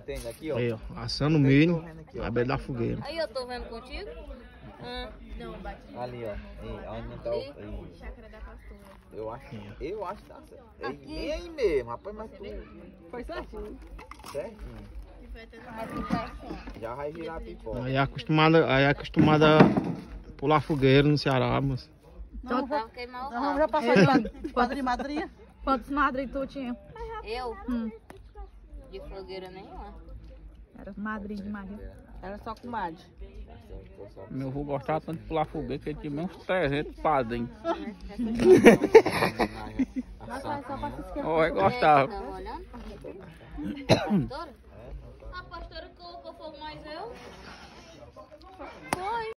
Entende? Aqui, ó. Aí, ó, assando milho na beira da fogueira. Aí eu tô vendo contigo. Não, bate. Ali, ó. Aí, onde tá Ali? o... Chácara da pastora. Eu acho que tá certo. É Aqui? bem aí mesmo, rapaz, mas tu... Foi certinho. Certinho. E vai ter Vai ficar assim. Já vai virar a pipoca. Aí é acostumada a pular fogueira no Ceará, mas... Não, vou queimar o Então rabo. já passou de padrinho e madrinha? Quantos madrinhos tu tinha? Eu? De fogueira nenhuma. Era madrinho de Maria. Era só com Madi. Meu avô gostava tanto de pular foguete que ele tinha uns 300 padrinhos. Nossa, vai só pra se esquecer. Oh, eu gostava. Tá olhando? Pastora? A pastora colocou fogo mais eu? Foi.